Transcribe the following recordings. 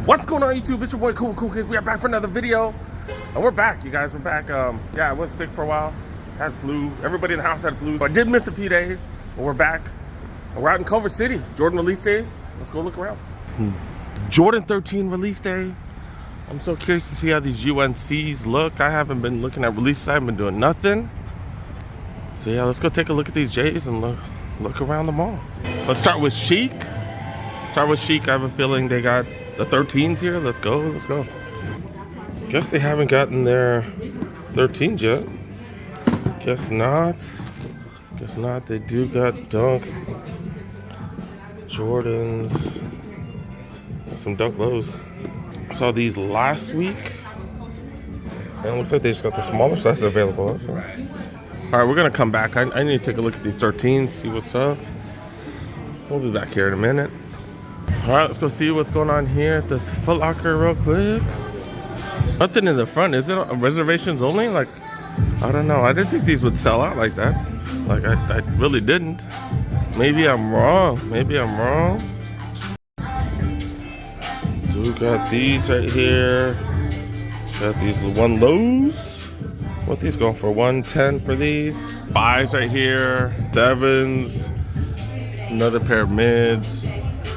What's going on YouTube? It's your boy Cool Kids. We are back for another video. And we're back, you guys. We're back. Yeah, I was sick for a while. Had flu. Everybody in the house had flu. So I did miss a few days, but we're back. And we're out in Culver City. Jordan release day. Let's go look around. Jordan 13 release day. I'm so curious to see how these UNCs look. I haven't been looking at releases. I haven't been doing nothing. So yeah, let's go take a look at these J's and look around the mall. Let's start with Chic. I have a feeling they got the 13s here. Let's go. Guess they haven't gotten their 13s yet. Guess not. They do got Dunks, Jordans, and some Dunk Lows. I saw these last week, and it looks like they just got the smaller size available. Okay. All right, we're gonna come back. I need to take a look at these 13s, see what's up. We'll be back here in a minute. All right, let's go see what's going on here at this Foot Locker real quick. Nothing in the front, is it? Reservations only? Like, I don't know. I didn't think these would sell out like that. Like, I really didn't. Maybe I'm wrong. So we got these right here. Got these one lows. What these going for? 110 for these. 5s right here. 7s. Another pair of mids.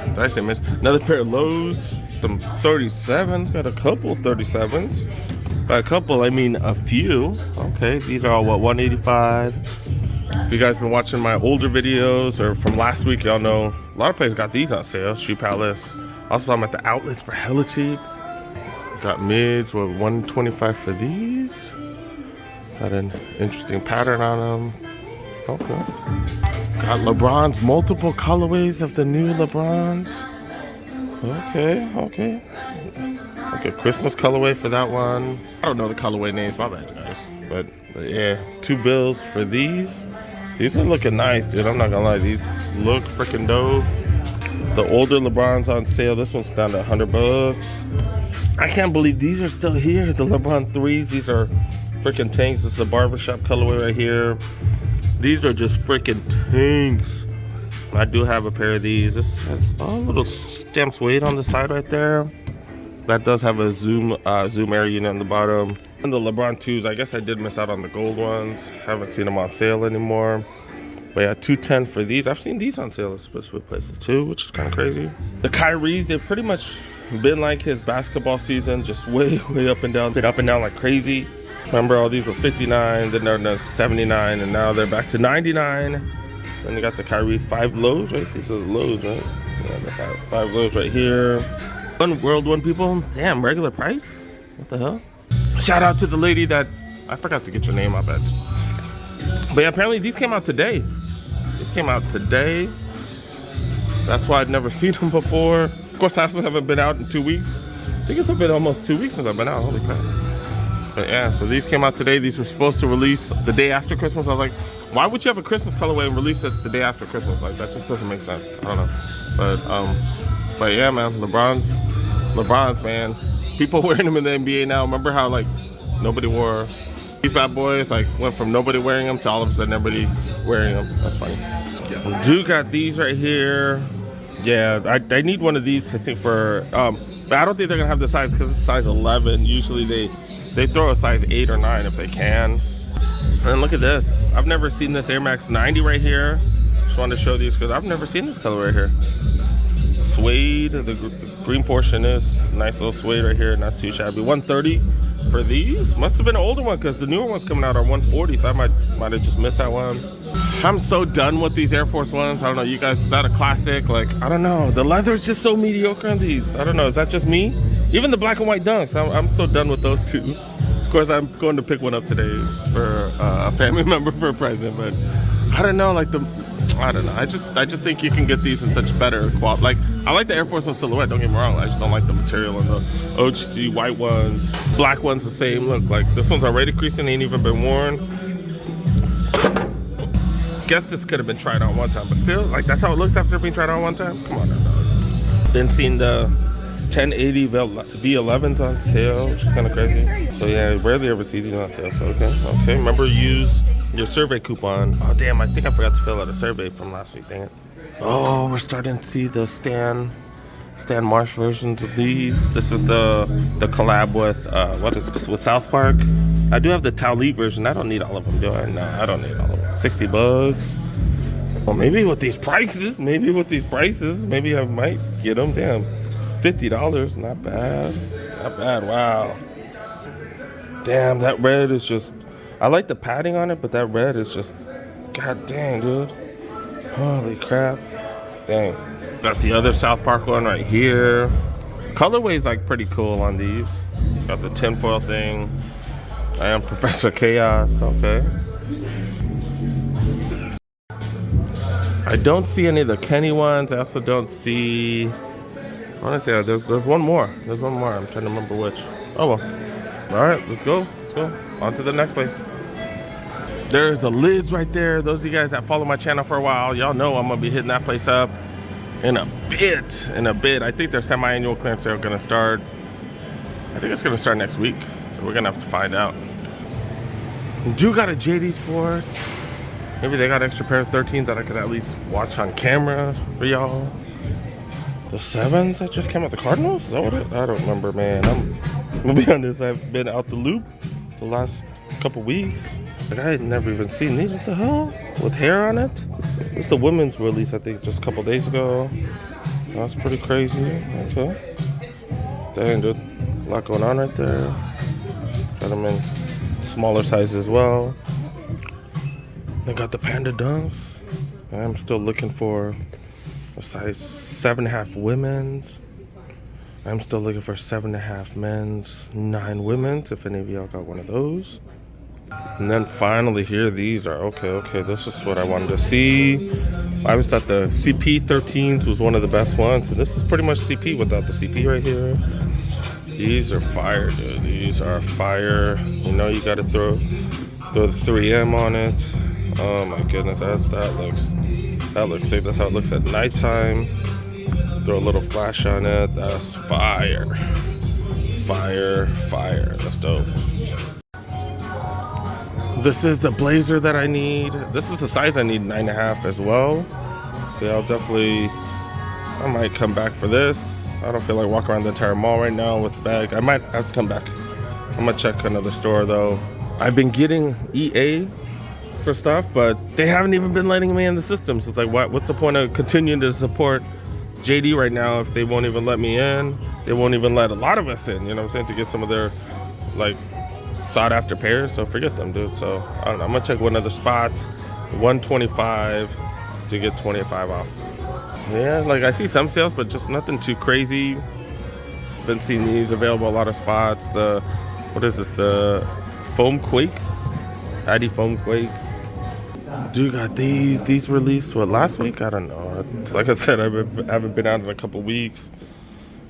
Did I say mids? Another pair of lows. Some 37s. Got a couple 37s. By a couple, I mean a few. Okay, these are all what, 185. If you guys been watching my older videos or from last week, y'all know a lot of places got these on sale. Shoe Palace. Also, I'm at the outlets for hella cheap. Got mids with 125 for these. Got an interesting pattern on them. Okay. Got LeBron's multiple colorways of the new LeBrons. Okay. Christmas colorway for that one. I don't know the colorway names, my bad, guys. But yeah, 2 bills for these. These are looking nice, dude. I'm not gonna lie, these look freaking dope. The older LeBron's on sale. This one's down to $100. I can't believe these are still here. The LeBron 3s. These are freaking tanks. This is a barbershop colorway right here. These are just freaking tanks. I do have a pair of these. This has a little stamp suede on the side right there. That does have a zoom air unit on the bottom. And the LeBron 2s, I guess I did miss out on the gold ones. Haven't seen them on sale anymore. But yeah, 210 for these. I've seen these on sale at specific places too, which is kind of crazy. The Kyries, they've pretty much been like his basketball season, just way up and down. Been up and down like crazy. Remember, all these were 59, then they're to 79, and now they're back to 99. Then they got the Kyrie 5 lows, right? These are the lows, right? Yeah, the 5 lows right here. World One people, damn, regular price? What the hell? Shout out to the lady that, I forgot to get your name, I bet. But yeah, apparently these came out today. That's why I'd never seen them before. Of course, I also haven't been out in 2 weeks. I think it's been almost 2 weeks since I've been out, holy crap. But yeah, so these came out today. These were supposed to release the day after Christmas. I was like, why would you have a Christmas colorway and release it the day after Christmas? Like, that just doesn't make sense. I don't know. But yeah, man, LeBron's, man. People wearing them in the NBA now. Remember how, like, nobody wore these bad boys? Like, went from nobody wearing them to all of a sudden everybody wearing them. That's funny. Yeah. Dude got these right here. Yeah, I need one of these, I think, for, but I don't think they're going to have the size because it's size 11. Usually they throw a size 8 or 9 if they can. And look at this. I've never seen this Air Max 90 right here. Just wanted to show these because I've never seen this color right here. Suede, the green portion is nice little suede right here, not too shabby. 130 for these. Must have been an older one because the newer ones coming out are 140, so I might have just missed that one. I'm so done with these Air Force Ones. I don't know, you guys, is that a classic? Like, I don't know. The leather's just so mediocre on these. I don't know, is that just me? Even the black and white Dunks, I'm so done with those two. Of course, I'm going to pick one up today for a family member for a present, but I don't know, like I don't know. I just think you can get these in such better quality. Like, I like the Air Force One silhouette, don't get me wrong. I just don't like the material on the OG white ones. Black ones the same look. Like, this one's already creasing, ain't even been worn. Guess this could have been tried on one time, but still, like, that's how it looks after being tried on one time. Come on now, dog. Been seeing the 1080 V11s on sale, which is kind of crazy. So yeah, rarely ever see these on sale. So okay. Remember, use your survey coupon. Oh damn, I think I forgot to fill out a survey from last week. Dang it. Oh, we're starting to see the Stan Stan Marsh versions of these. This is the collab with what is this, with South Park. I do have the Towlete version. I don't need all of them, do I? No, I don't need all of them. $60. Well, maybe with these prices, maybe I might get them. Damn, $50, not bad, not bad. Wow. Damn, that red is just. I like the padding on it, but that red is just. God dang, dude. Holy crap. Dang. Got the other South Park one right here. Colorway's like pretty cool on these. Got the tinfoil thing. I am Professor Chaos. Okay. I don't see any of the Kenny ones. I also don't see. I want to say there's one more. There's one more. I'm trying to remember which. Oh well. All right, let's go. Let's go on to the next place. There's the lids right there. Those of you guys that follow my channel for a while, y'all know I'm gonna be hitting that place up in a bit. I think their semi-annual clearance are gonna start. I think it's gonna start next week, so we're gonna have to find out. Do got a JD Sports. Maybe they got an extra pair of 13s that I could at least watch on camera for y'all. The 7s that just came out, the Cardinals? Is that what it is? I don't remember, man. I'm gonna be honest, I've been out the loop the last couple weeks. Like, I had never even seen these. What the hell? With hair on it? It's the women's release, I think, just a couple days ago. That's pretty crazy. Okay. Dang, dude. A lot going on right there. Got them in smaller sizes as well. They got the Panda Dunks. I'm still looking for a size 7.5 women's. I'm still looking for 7.5 men's, 9 women's, if any of y'all got one of those. And then finally here, these are okay, this is what I wanted to see. I always thought the CP13s was one of the best ones. So this is pretty much CP without the CP right here. These are fire, dude. These are fire. You know, you gotta throw the 3M on it. Oh my goodness, that looks sick. That's how it looks at nighttime. Throw a little flash on it. That's fire. Fire. That's dope. This is the blazer that I need. This is the size I need, 9.5 as well. So I might come back for this. I don't feel like walking around the entire mall right now with the bag. I might have to come back. I'm gonna check another store though. I've been getting EA for stuff, but they haven't even been letting me in the system. So it's like, what's the point of continuing to support JD right now if they won't even let me in? They won't even let a lot of us in, you know what I'm saying, to get some of their like sought after pairs. So forget them, dude. So I don't know, I'm gonna check one other spot. 125 to get 25 off. Yeah, like I see some sales, but just nothing too crazy. Been seeing these available a lot of spots. What is this, the foam quakes, Addy foam quakes. Dude got these released last week? I don't know. Like I said, I haven't been out in a couple weeks.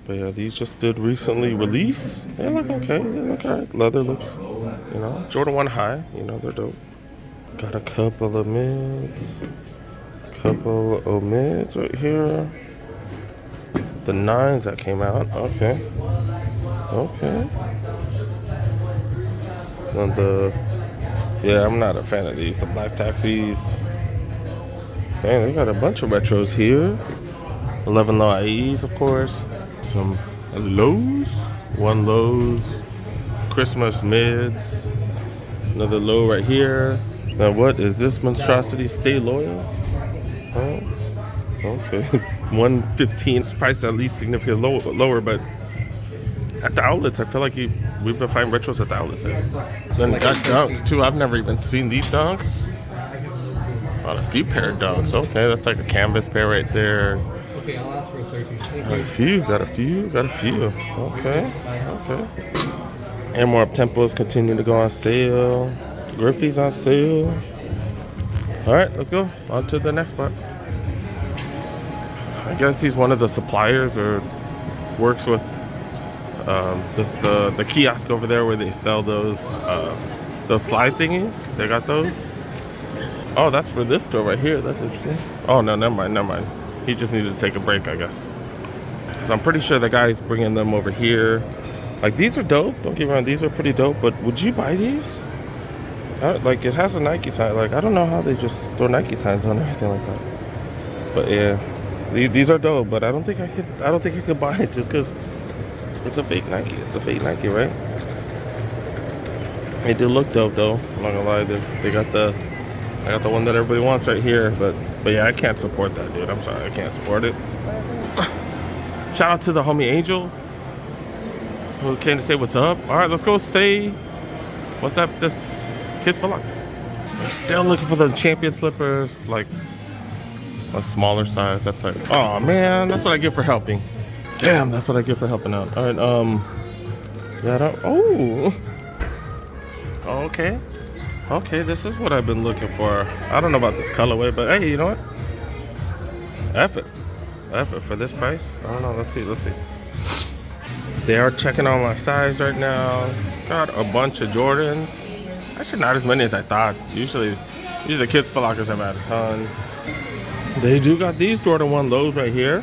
But yeah, these just did recently release. They look okay. They look alright. Leather looks, you know, Jordan 1 high. You know, they're dope. Got a couple of mids. Right here. The 9s that came out. Okay. And I'm not a fan of these. The black taxis. Dang, they got a bunch of retros here. 11 low IEs, of course. Some lows. One lows. Christmas mids. Another low right here. Now what is this monstrosity? Stay loyal. Oh, okay. 115 price at least significantly lower, but at the outlets, I feel like we've been finding retros at the outlets. Then got dunks too. I've never even seen these dunks. Got a few pair of dunks. Okay, that's like a canvas pair right there. Okay, I'll ask for 13. Got a few. Okay. And more up tempos continue to go on sale. Griffey's on sale. All right, let's go on to the next spot. I guess he's one of the suppliers or works with the kiosk over there where they sell those slide thingies. They got those. Oh, that's for this store right here. That's interesting. Oh no, never mind. He just needed to take a break, I guess. So I'm pretty sure the guy's bringing them over here. Like, these are dope. Don't get me wrong, these are pretty dope. But would you buy these? Like, it has a Nike sign. Like, I don't know how they just throw Nike signs on everything like that. But yeah, These are dope, but I don't think I could buy it just because it's a fake Nike. It's a fake Nike, right? They do look dope though. I'm not gonna lie. I got the one that everybody wants right here, but yeah, I can't support that, dude. I'm sorry, I can't support it. Shout out to the homie Angel who came to say what's up. All right, let's go say what's up. This Kids Foot Locker. I'm still looking for the champion slippers, like a smaller size. That's like, oh man, that's what I get for helping. Damn, that's what I get for helping out. All right, yeah, oh, okay. Okay, this is what I've been looking for. I don't know about this colorway, but hey, you know what? F it for this price. I don't know. Let's see. They are checking on my size right now. Got a bunch of Jordans. Actually, not as many as I thought. Usually the Kids Foot Lockers have had a ton. They do got these Jordan 1 lows right here,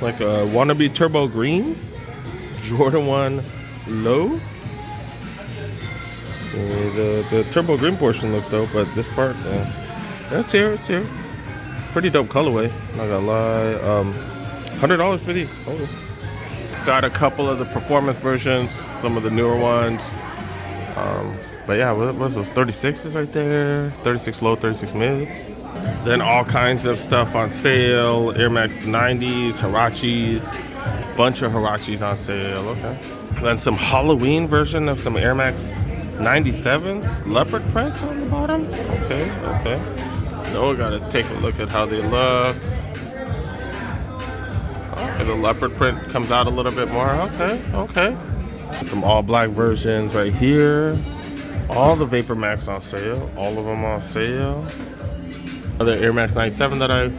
like a wannabe turbo green Jordan 1 low. The turbo green portion looks dope, but this part, it's here. Pretty dope colorway, not gonna lie. $100 for these. Oh. Got a couple of the performance versions, some of the newer ones. But yeah, what was those 36s right there? 36 low, 36 mid. Then all kinds of stuff on sale. Air Max 90s, Huaraches, bunch of Huaraches on sale. Okay. Then some Halloween version of some Air Max 97s, leopard print on the bottom. Okay. Now we gotta take a look at how they look. Okay, the leopard print comes out a little bit more. Okay. Some all black versions right here. All the Vapor Max on sale. All of them on sale. Another Air Max 97 that I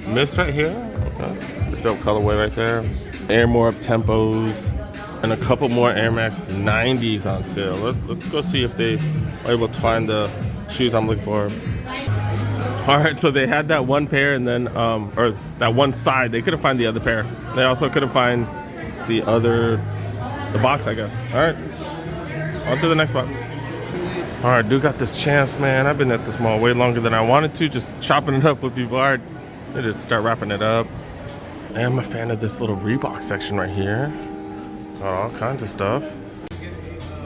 missed right here. Okay, the dope colorway right there. Air more up tempos. And a couple more Air Max 90s on sale. Let's go see if they are able to find the shoes I'm looking for. All right, so they had that one pair and then, or that one side. They couldn't find the other pair. They also couldn't find the box, I guess. All right, on to the next spot. All right, dude got this chance, man. I've been at this mall way longer than I wanted to, just chopping it up with people. All right, I just start wrapping it up. And I'm a fan of this little Reebok section right here. Got all kinds of stuff.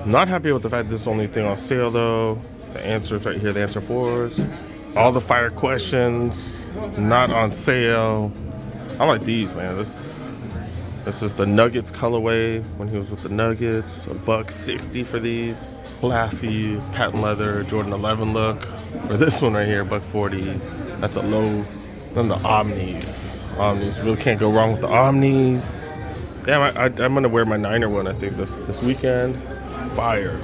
Not happy with the fact this is the only thing on sale though. The answers right here, the answer 4s. All the fire questions, not on sale. I like these, man. This is the Nuggets colorway when he was with the Nuggets. $160 for these. Classy patent leather Jordan 11 look. For this one right here, $140. That's a low. Then the Omnis. Really can't go wrong with the Omnis. Damn, I'm gonna wear my Niner one, I think, this weekend. Fire.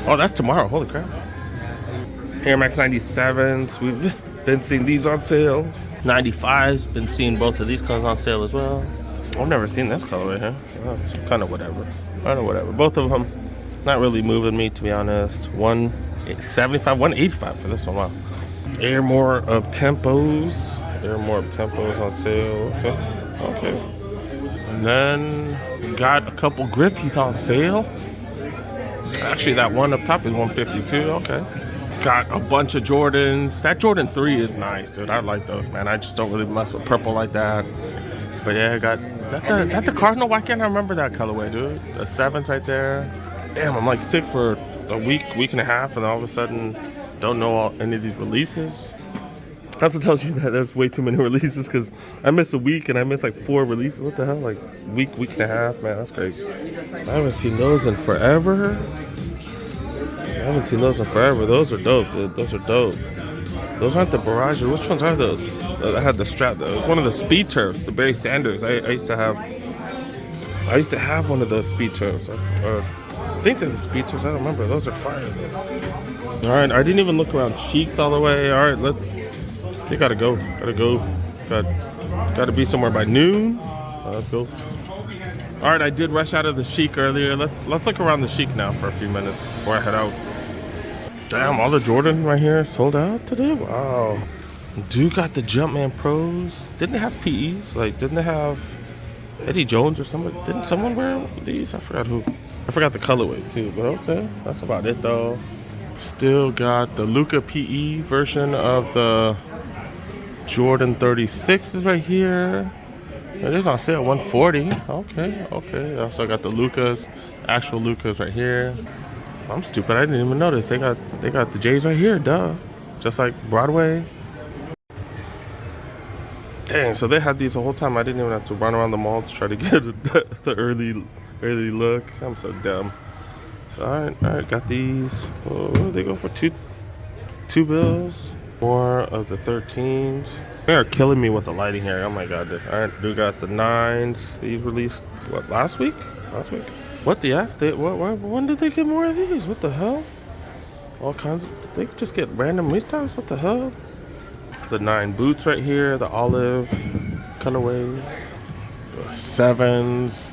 Oh, that's tomorrow. Holy crap. Air Max 97s. We've been seeing these on sale. 95s. Been seeing both of these colors on sale as well. I've never seen this colorway here. Well, kind of whatever. Both of them not really moving me, to be honest. 175, 185 for this one. Wow. Air more up tempos. On sale. Okay. And then we got a couple Griffies on sale. Actually, that one up top is 152. Okay. Got a bunch of Jordans. That Jordan 3 is nice, dude. I like those, man. I just don't really mess with purple like that. But yeah, I got, is that the Cardinal? Why can't I remember that colorway, dude? The 7th right there. Damn, I'm like sick for a week and a half, and all of a sudden don't know any of these releases. That's what tells you that there's way too many releases, because I missed a week and I missed like 4 releases. What the hell? Like week and a half, man. That's crazy. I haven't seen those in forever. Those are dope, dude. Those are dope. Those aren't the Barrages. Which ones are those? I had the strap. It was one of the Speed Turfs, the Barry Sanders. I used to have one of those Speed Turfs. I think they're the Speed Turfs. I don't remember. Those are fire. All right, I didn't even look around Chic's all the way. All right, they gotta go. Gotta be somewhere by noon. Let's go. All right, I did rush out of the Chic earlier. Let's look around the Chic now for a few minutes before I head out. Damn, all the Jordan right here sold out today. Wow. Dude got the Jumpman Pros. Didn't they have PEs? Like, didn't they have Eddie Jones or somebody? Didn't someone wear these? I forgot who. I forgot the colorway too. But okay, that's about it though. Still got the Luka PE version of the Jordan 36 is right here. It is on sale, 140. Okay, okay. Also got the Lucas, actual Lucas right here. I'm stupid. I didn't even notice. They got the J's right here. Duh. Just like Broadway. Dang. So they had these the whole time. I didn't even have to run around the mall to try to get the early look. I'm so dumb. So all right. Got these. Oh, they go for two bills. More of the 13s. They are killing me with the lighting here. Oh my god. Alright, we got the 9s. These released what, last week? What the F? When did they get more of these? What the hell? All kinds of, they just get random restocks? What the hell? The 9 boots right here, the olive colorway. The 7s.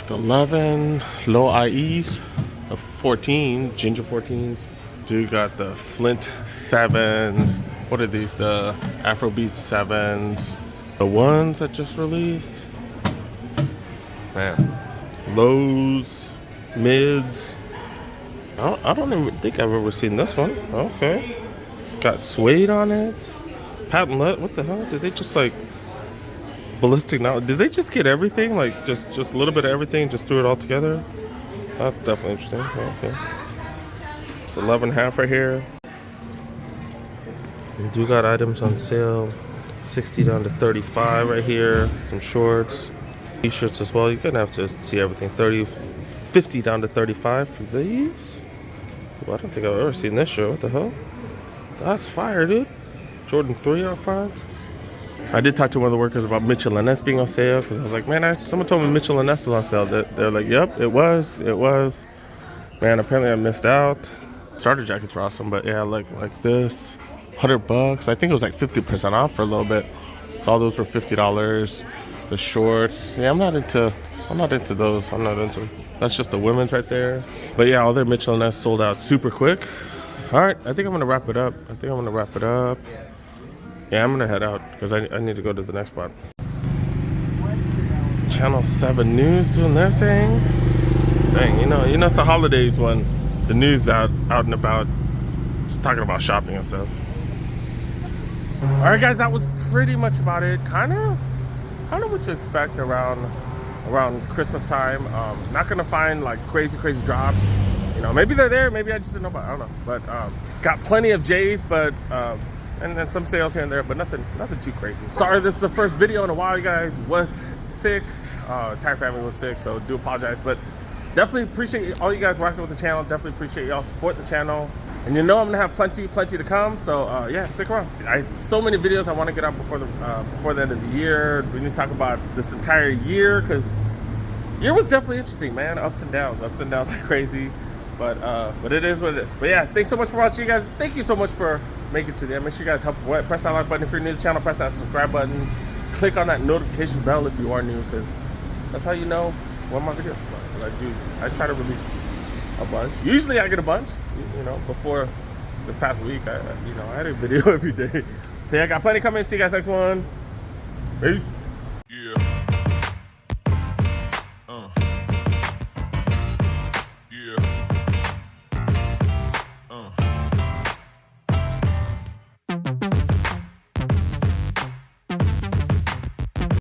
The 11 low IEs. The 14, ginger 14s. Dude got the Flint 7s. What are these? The Afrobeat 7s. The ones that just released. Man. Lows, mids. I don't even think I've ever seen this one. Okay. Got suede on it. Patent leather. What the hell? Did they just like ballistic now? Did they just get everything? Like just a little bit of everything, just threw it all together? That's definitely interesting. Okay. It's 11.5 right here. We do got items on sale. 60 down to 35 right here. Some shorts, t-shirts as well. You're gonna have to see everything. 50 down to 35 for these. Well, I don't think I've ever seen this shirt. What the hell? That's fire, dude. Jordan 3 on front. I did talk to one of the workers about Mitchell & Ness being on sale because I was like, man, someone told me Mitchell & Ness was on sale. They're like, yep, it was. Man, apparently I missed out. Starter jackets were awesome, but yeah, like this, $100. I think it was like 50% off for a little bit. So all those were $50. The shorts, yeah, I'm not into those. That's just the women's right there. But yeah, all their Mitchell & Ness sold out super quick. All right, I think I'm gonna wrap it up. Yeah, I'm gonna head out because I need to go to the next spot. Channel 7 News doing their thing. Dang, you know it's the holidays when the news out and about, just talking about shopping and stuff. All right, guys, that was pretty much about it. Kind of what to expect around Christmas time. Not gonna find like crazy drops. You know, maybe they're there, maybe I just didn't know about it. I don't know. But got plenty of J's, but and some sales here and there, but nothing too crazy. Sorry, this is the first video in a while, you guys. Was sick. Entire family was sick, so do apologize. But definitely appreciate all you guys rocking with the channel. Definitely appreciate y'all support the channel. And you know I'm gonna have plenty to come. So yeah, stick around. So many videos I want to get out before the end of the year. We need to talk about this entire year because year was definitely interesting, man. Ups and downs like crazy. But it is what it is. But yeah, thanks so much for watching, you guys. Thank you so much for making it to the end. Make sure you guys press that like button if you're new to the channel. Press that subscribe button. Click on that notification bell if you are new, because that's how you know when my videos come out. I try to release a bunch. Usually I get a bunch. You know, before this past week, I had a video every day. But yeah, I got plenty coming. See you guys next one. Peace.